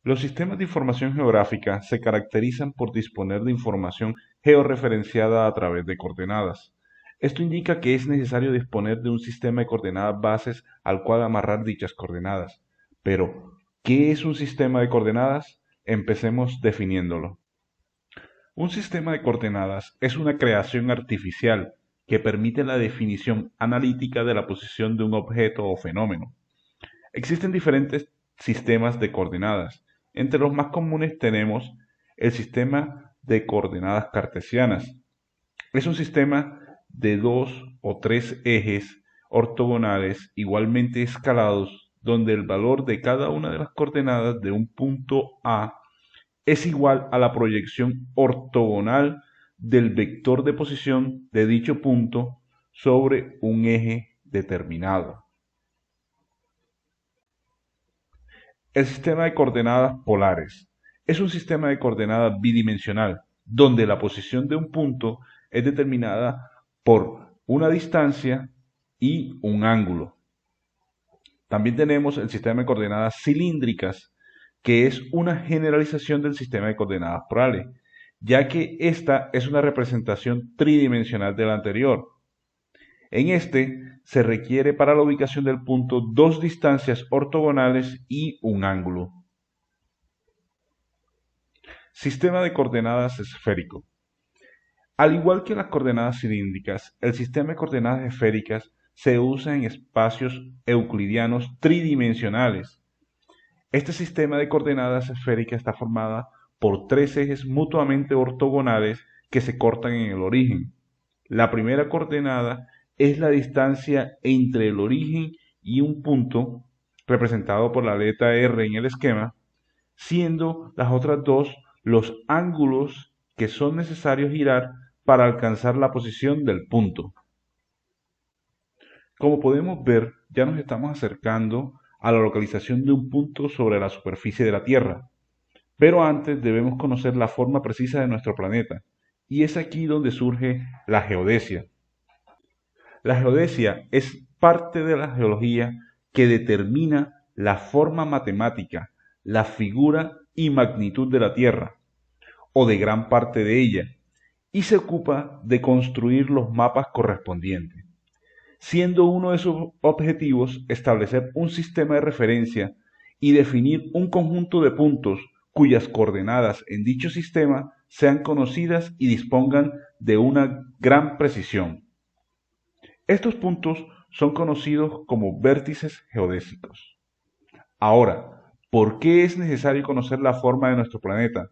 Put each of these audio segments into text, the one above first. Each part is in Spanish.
Los sistemas de información geográfica se caracterizan por disponer de información georreferenciada a través de coordenadas. Esto indica que es necesario disponer de un sistema de coordenadas bases al cual amarrar dichas coordenadas. Pero, ¿qué es un sistema de coordenadas? Empecemos definiéndolo. Un sistema de coordenadas es una creación artificial que permite la definición analítica de la posición de un objeto o fenómeno. Existen diferentes sistemas de coordenadas. Entre los más comunes tenemos el sistema de coordenadas cartesianas. Es un sistema de dos o tres ejes ortogonales igualmente escalados, donde el valor de cada una de las coordenadas de un punto A es igual a la proyección ortogonal del vector de posición de dicho punto sobre un eje determinado. El sistema de coordenadas polares es un sistema de coordenadas bidimensional, donde la posición de un punto es determinada por una distancia y un ángulo. También tenemos el sistema de coordenadas cilíndricas, que es una generalización del sistema de coordenadas polares, ya que esta es una representación tridimensional de la anterior. En este se requiere para la ubicación del punto dos distancias ortogonales y un ángulo. Sistema de coordenadas esférico. Al igual que las coordenadas cilíndricas, el sistema de coordenadas esféricas se usa en espacios euclidianos tridimensionales. Este sistema de coordenadas esféricas está formada por tres ejes mutuamente ortogonales que se cortan en el origen. La primera coordenada es la distancia entre el origen y un punto, representado por la letra R en el esquema, siendo las otras dos los ángulos que son necesarios girar para alcanzar la posición del punto. Como podemos ver, ya nos estamos acercando a la localización de un punto sobre la superficie de la Tierra. Pero antes debemos conocer la forma precisa de nuestro planeta, y es aquí donde surge la geodesia. La geodesia es parte de la geología que determina la forma matemática, la figura y magnitud de la Tierra, o de gran parte de ella, y se ocupa de construir los mapas correspondientes, siendo uno de sus objetivos establecer un sistema de referencia y definir un conjunto de puntos cuyas coordenadas en dicho sistema sean conocidas y dispongan de una gran precisión. Estos puntos son conocidos como vértices geodésicos. Ahora, ¿por qué es necesario conocer la forma de nuestro planeta?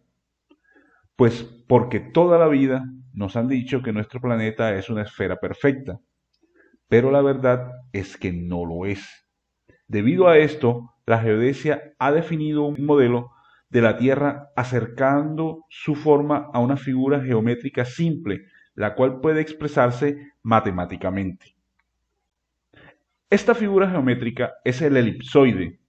Pues porque toda la vida nos han dicho que nuestro planeta es una esfera perfecta, pero la verdad es que no lo es. Debido a esto, la geodesia ha definido un modelo de la Tierra acercando su forma a una figura geométrica simple, la cual puede expresarse matemáticamente. Esta figura geométrica es el elipsoide,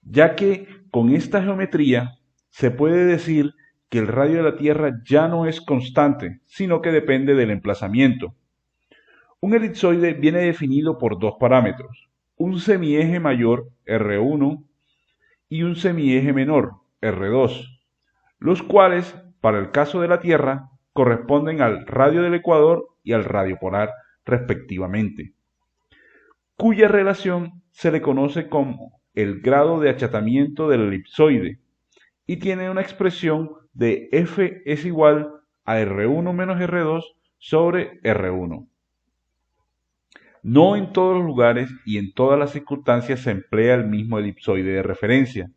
ya que con esta geometría se puede decir que el radio de la Tierra ya no es constante, sino que depende del emplazamiento. Un elipsoide viene definido por dos parámetros, un semieje mayor R1 y un semieje menor R2, los cuales, para el caso de la Tierra, corresponden al radio del ecuador y al radio polar, respectivamente, cuya relación se le conoce como el grado de achatamiento del elipsoide y tiene una expresión de F es igual a R1 menos R2 sobre R1. No en todos los lugares y en todas las circunstancias se emplea el mismo elipsoide de referencia.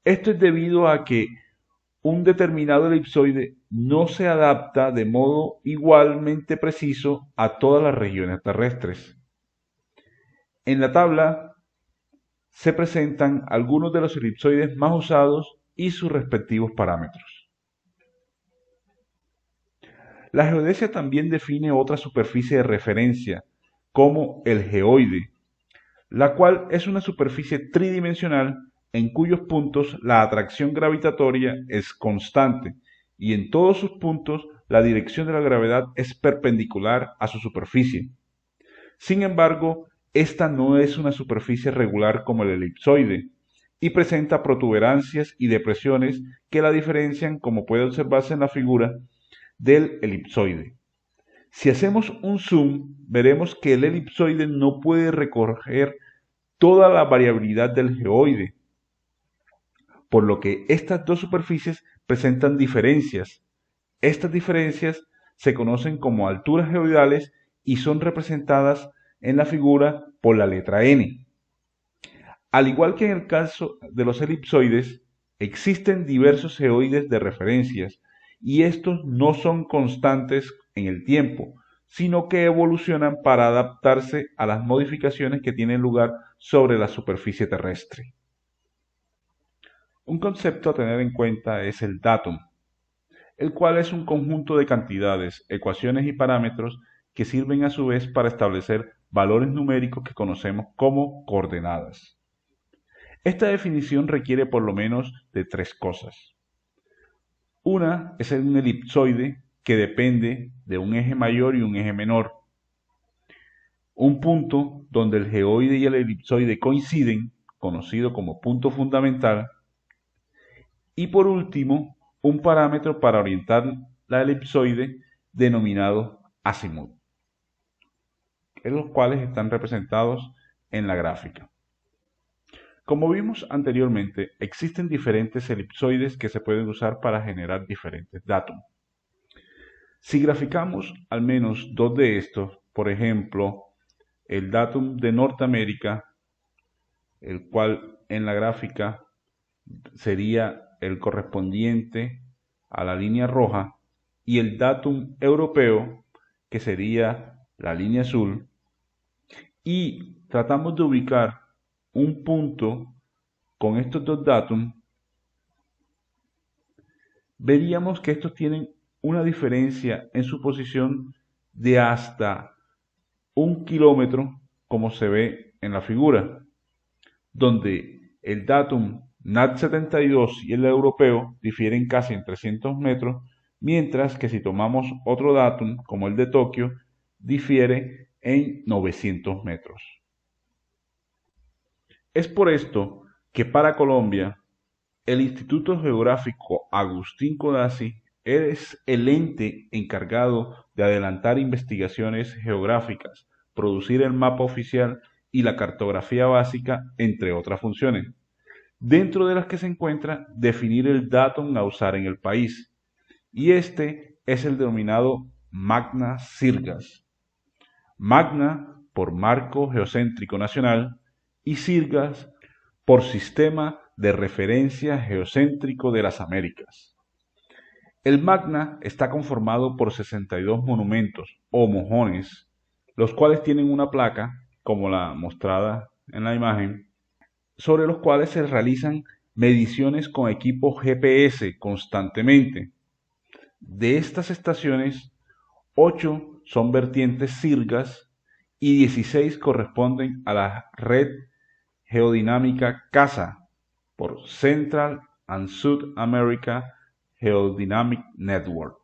Esto es debido a que un determinado elipsoide no se adapta de modo igualmente preciso a todas las regiones terrestres. En la tabla se presentan algunos de los elipsoides más usados y sus respectivos parámetros. La geodesia también define otra superficie de referencia, como el geoide, la cual es una superficie tridimensional en cuyos puntos la atracción gravitatoria es constante y en todos sus puntos la dirección de la gravedad es perpendicular a su superficie. Sin embargo, esta no es una superficie regular como el elipsoide, y presenta protuberancias y depresiones que la diferencian, como puede observarse en la figura, del elipsoide. Si hacemos un zoom, veremos que el elipsoide no puede recoger toda la variabilidad del geoide, por lo que estas dos superficies presentan diferencias. Estas diferencias se conocen como alturas geoidales y son representadas en la figura por la letra N. Al igual que en el caso de los elipsoides, existen diversos geoides de referencias y estos no son constantes en el tiempo, sino que evolucionan para adaptarse a las modificaciones que tienen lugar sobre la superficie terrestre. Un concepto a tener en cuenta es el datum, el cual es un conjunto de cantidades, ecuaciones y parámetros que sirven a su vez para establecer valores numéricos que conocemos como coordenadas. Esta definición requiere por lo menos de tres cosas. Una es un elipsoide que depende de un eje mayor y un eje menor. Un punto donde el geoide y el elipsoide coinciden, conocido como punto fundamental. Y por último, un parámetro para orientar la elipsoide denominado azimut, los cuales están representados en la gráfica. Como vimos anteriormente, existen diferentes elipsoides que se pueden usar para generar diferentes datos. Si graficamos al menos dos de estos, por ejemplo, el datum de Norteamérica, el cual en la gráfica sería el correspondiente a la línea roja, y el datum europeo, que sería la línea azul, y tratamos de ubicar un punto con estos dos datos, veríamos que estos tienen una diferencia en su posición de hasta 1 kilómetro, como se ve en la figura, donde el datum NAT72 y el europeo difieren casi en 300 metros, mientras que si tomamos otro datum, como el de Tokio, difiere en 900 metros. Es por esto que para Colombia, el Instituto Geográfico Agustín Codazzi es el ente encargado de adelantar investigaciones geográficas, producir el mapa oficial y la cartografía básica, entre otras funciones, dentro de las que se encuentra definir el datum a usar en el país, y este es el denominado Magna Sirgas. Magna por Marco Geocéntrico Nacional y Sirgas por Sistema de Referencia Geocéntrico de las Américas. El Magna está conformado por 62 monumentos o mojones, los cuales tienen una placa, como la mostrada en la imagen, sobre los cuales se realizan mediciones con equipo GPS constantemente. De estas estaciones, 8 son vertientes Sirgas y 16 corresponden a la red geodinámica CASA por Central and South America Geodynamic Network.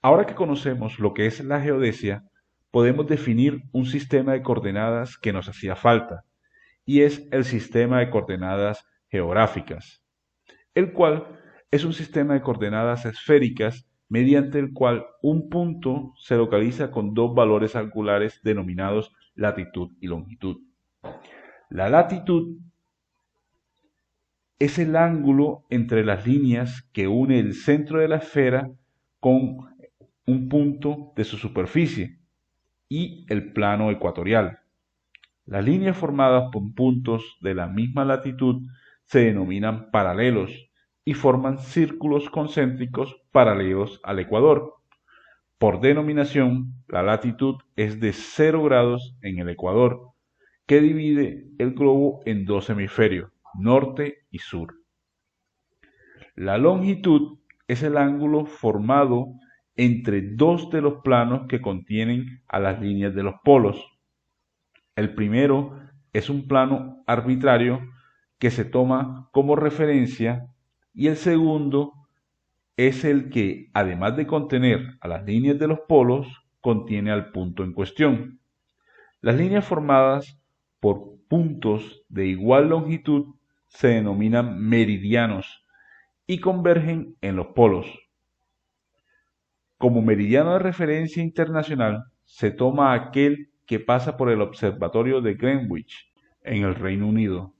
Ahora que conocemos lo que es la geodesia, podemos definir un sistema de coordenadas que nos hacía falta, y es el sistema de coordenadas geográficas, el cual es un sistema de coordenadas esféricas mediante el cual un punto se localiza con dos valores angulares denominados latitud y longitud. La latitud es el ángulo entre las líneas que une el centro de la esfera con un punto de su superficie y el plano ecuatorial. Las líneas formadas por puntos de la misma latitud se denominan paralelos y forman círculos concéntricos paralelos al ecuador. Por denominación, la latitud es de 0 grados en el ecuador, que divide el globo en dos hemisferios, norte y sur. La longitud es el ángulo formado entre dos de los planos que contienen a las líneas de los polos. El primero es un plano arbitrario que se toma como referencia y el segundo es el que, además de contener a las líneas de los polos, contiene al punto en cuestión. Las líneas formadas por puntos de igual longitud se denominan meridianos y convergen en los polos. Como meridiano de referencia internacional se toma aquel que pasa por el observatorio de Greenwich, en el Reino Unido.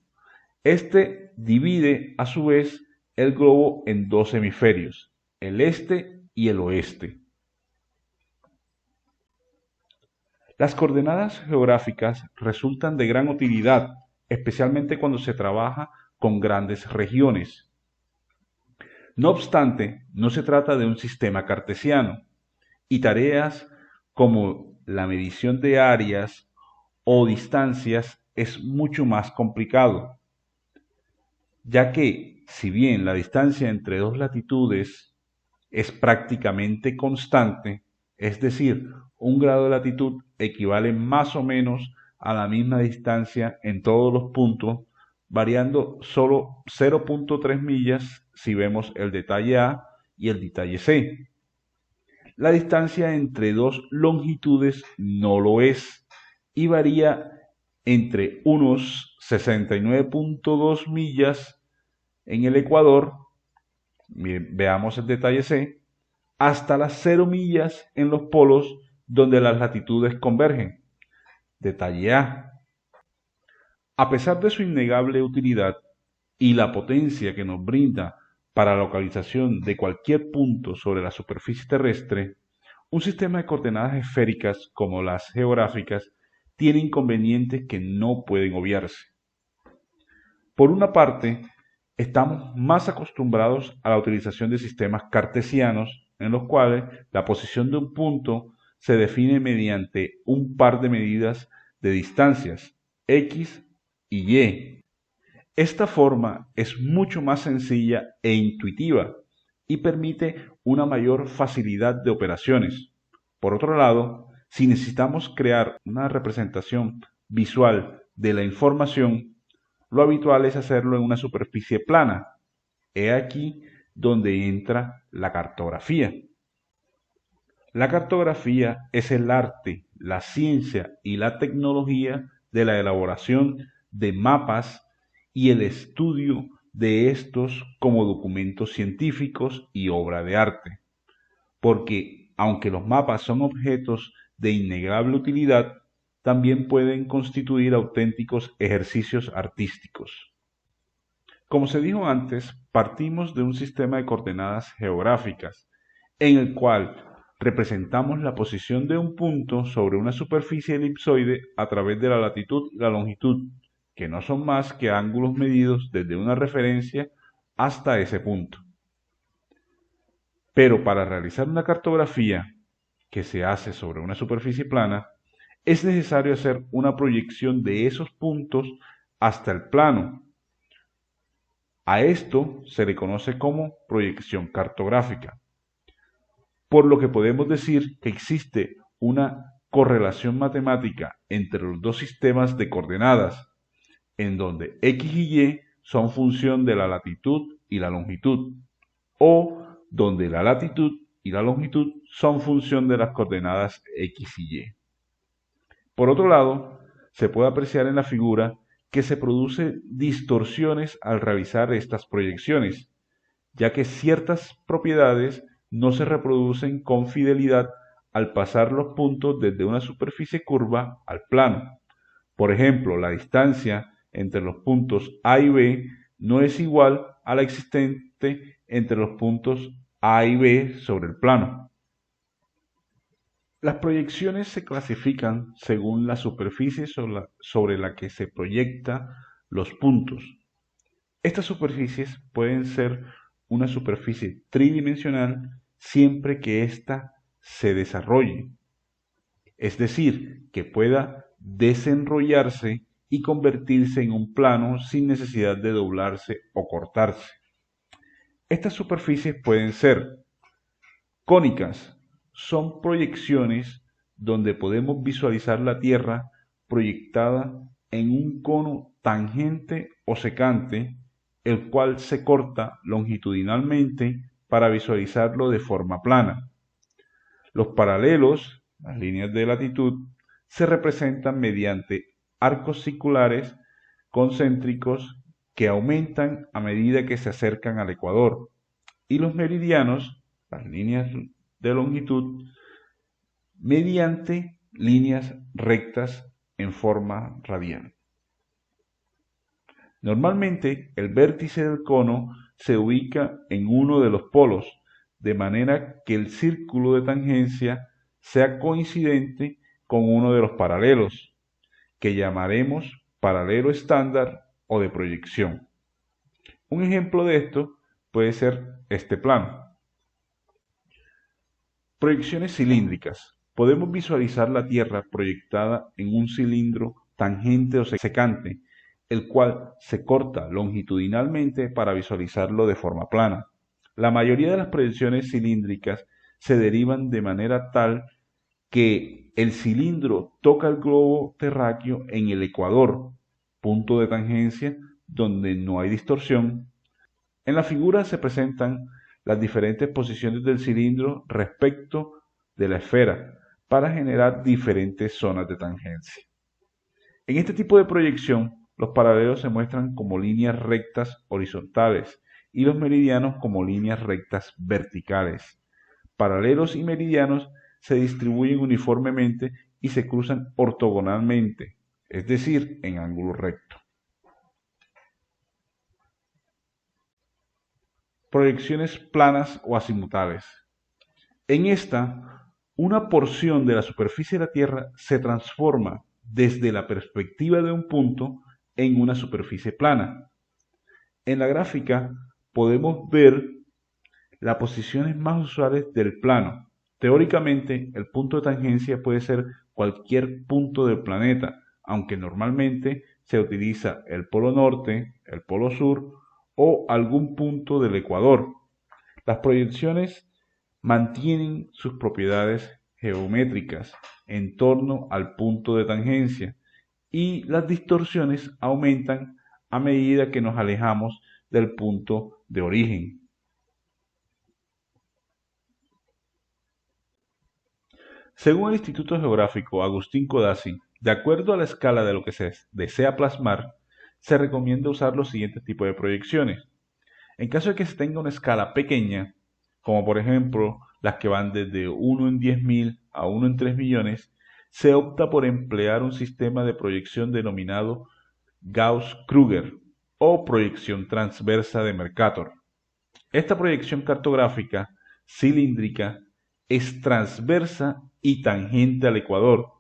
Este divide a su vez el globo en dos hemisferios, el este y el oeste. Las coordenadas geográficas resultan de gran utilidad, especialmente cuando se trabaja con grandes regiones. No obstante, no se trata de un sistema cartesiano, y tareas como la medición de áreas o distancias es mucho más complicado, ya que si bien la distancia entre dos latitudes es prácticamente constante, es decir, un grado de latitud equivale más o menos a la misma distancia en todos los puntos, variando solo 0.3 millas si vemos el detalle A y el detalle C. La distancia entre dos longitudes no lo es y varía entre unos 69.2 millas en el ecuador, veamos el detalle C, hasta las 0 millas en los polos donde las latitudes convergen, detalle A. A pesar de su innegable utilidad y la potencia que nos brinda para la localización de cualquier punto sobre la superficie terrestre, un sistema de coordenadas esféricas como las geográficas tiene inconvenientes que no pueden obviarse. Por una parte, estamos más acostumbrados a la utilización de sistemas cartesianos en los cuales la posición de un punto se define mediante un par de medidas de distancias, x y y. Esta forma es mucho más sencilla e intuitiva y permite una mayor facilidad de operaciones. Por otro lado, si necesitamos crear una representación visual de la información, lo habitual es hacerlo en una superficie plana. He aquí donde entra la cartografía. La cartografía es el arte, la ciencia y la tecnología de la elaboración de mapas y el estudio de estos como documentos científicos y obra de arte. Porque, aunque los mapas son objetos de innegable utilidad, también pueden constituir auténticos ejercicios artísticos. Como se dijo antes, partimos de un sistema de coordenadas geográficas, en el cual representamos la posición de un punto sobre una superficie elipsoide a través de la latitud y la longitud, que no son más que ángulos medidos desde una referencia hasta ese punto. Pero para realizar una cartografía que se hace sobre una superficie plana, es necesario hacer una proyección de esos puntos hasta el plano. A esto se le conoce como proyección cartográfica, por lo que podemos decir que existe una correlación matemática entre los dos sistemas de coordenadas, en donde x y y son función de la latitud y la longitud, o donde la latitud y la longitud son función de las coordenadas x y y. Por otro lado, se puede apreciar en la figura que se producen distorsiones al realizar estas proyecciones, ya que ciertas propiedades no se reproducen con fidelidad al pasar los puntos desde una superficie curva al plano. Por ejemplo, la distancia entre los puntos A y B no es igual a la existente entre los puntos A y B sobre el plano. Las proyecciones se clasifican según la superficie sobre la que se proyectan los puntos. Estas superficies pueden ser una superficie tridimensional siempre que ésta se desarrolle, es decir, que pueda desenrollarse y convertirse en un plano sin necesidad de doblarse o cortarse. Estas superficies pueden ser cónicas, son proyecciones donde podemos visualizar la Tierra proyectada en un cono tangente o secante, el cual se corta longitudinalmente para visualizarlo de forma plana. Los paralelos, las líneas de latitud, se representan mediante arcos circulares concéntricos que aumentan a medida que se acercan al ecuador, y los meridianos, las líneas de longitud, mediante líneas rectas en forma radial. Normalmente, el vértice del cono se ubica en uno de los polos, de manera que el círculo de tangencia sea coincidente con uno de los paralelos, que llamaremos paralelo estándar o de proyección. Un ejemplo de esto puede ser este plano. Proyecciones cilíndricas. Podemos visualizar la Tierra proyectada en un cilindro tangente o secante, el cual se corta longitudinalmente para visualizarlo de forma plana. La mayoría de las proyecciones cilíndricas se derivan de manera tal que el cilindro toca el globo terráqueo en el ecuador, punto de tangencia donde no hay distorsión. En la figura se presentan las diferentes posiciones del cilindro respecto de la esfera para generar diferentes zonas de tangencia. En este tipo de proyección, los paralelos se muestran como líneas rectas horizontales y los meridianos como líneas rectas verticales. Paralelos y meridianos se distribuyen uniformemente y se cruzan ortogonalmente, es decir, en ángulo recto. Proyecciones planas o azimutales. En esta, una porción de la superficie de la Tierra se transforma desde la perspectiva de un punto en una superficie plana. En la gráfica podemos ver las posiciones más usuales del plano. Teóricamente, el punto de tangencia puede ser cualquier punto del planeta, aunque normalmente se utiliza el polo norte, el polo sur o algún punto del ecuador. Las proyecciones mantienen sus propiedades geométricas en torno al punto de tangencia y las distorsiones aumentan a medida que nos alejamos del punto de origen. Según el Instituto Geográfico Agustín Codazzi, de acuerdo a la escala de lo que se desea plasmar, se recomienda usar los siguientes tipos de proyecciones. En caso de que se tenga una escala pequeña, como por ejemplo las que van desde 1 en 10.000 a 1 en 3 millones, se opta por emplear un sistema de proyección denominado Gauss-Krüger o proyección transversa de Mercator. Esta proyección cartográfica cilíndrica es transversa y tangente al ecuador,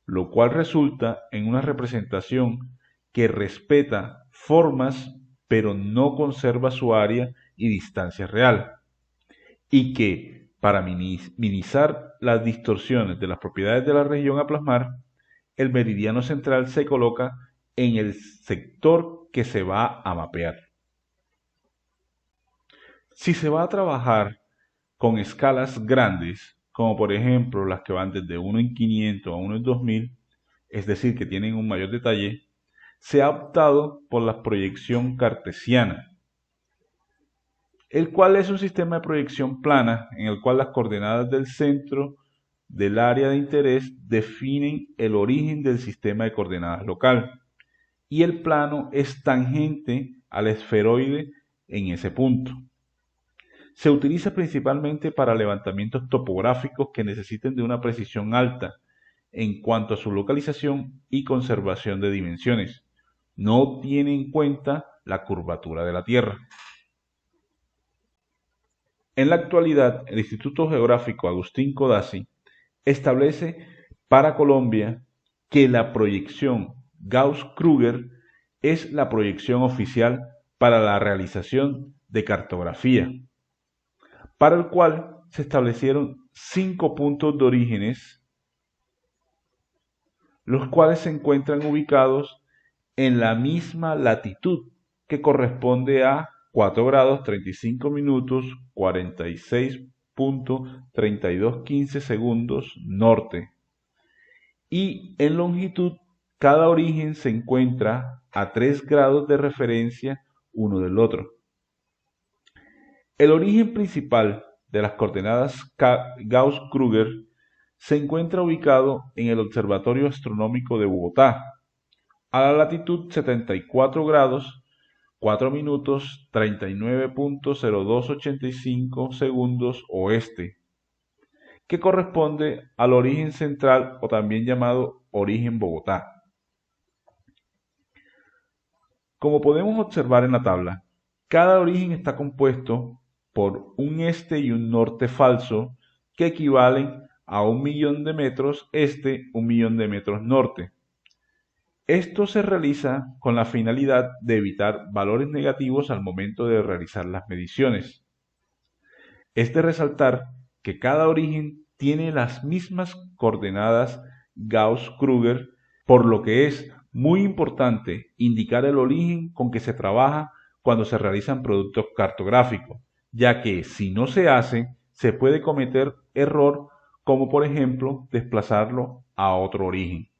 lo cual resulta en una representación que respeta formas pero no conserva su área y distancia real, y que, para minimizar las distorsiones de las propiedades de la región a plasmar, el meridiano central se coloca en el sector que se va a mapear. Si se va a trabajar con escalas grandes, como por ejemplo las que van desde 1 en 500 a 1 en 2000, es decir, que tienen un mayor detalle, se ha optado por la proyección cartesiana, el cual es un sistema de proyección plana en el cual las coordenadas del centro del área de interés definen el origen del sistema de coordenadas local y el plano es tangente al esferoide en ese punto. Se utiliza principalmente para levantamientos topográficos que necesiten de una precisión alta en cuanto a su localización y conservación de dimensiones. No tiene en cuenta la curvatura de la Tierra. En la actualidad, el Instituto Geográfico Agustín Codazzi establece para Colombia que la proyección Gauss-Krüger es la proyección oficial para la realización de cartografía, para el cual se establecieron 5 puntos de orígenes, los cuales se encuentran ubicados en la misma latitud que corresponde a 4 grados 35 minutos 46.3215 segundos norte. Y en longitud, cada origen se encuentra a 3 grados de referencia uno del otro. El origen principal de las coordenadas Gauss-Krüger se encuentra ubicado en el Observatorio Astronómico de Bogotá, a la latitud 74 grados, 4 minutos 39.0285 segundos oeste, que corresponde al origen central o también llamado origen Bogotá. Como podemos observar en la tabla, cada origen está compuesto por un este y un norte falso que equivalen a 1.000.000 de metros este, 1.000.000 de metros norte. Esto se realiza con la finalidad de evitar valores negativos al momento de realizar las mediciones. Es de resaltar que cada origen tiene las mismas coordenadas Gauss-Krüger, por lo que es muy importante indicar el origen con que se trabaja cuando se realizan productos cartográficos, ya que si no se hace, se puede cometer error como por ejemplo desplazarlo a otro origen.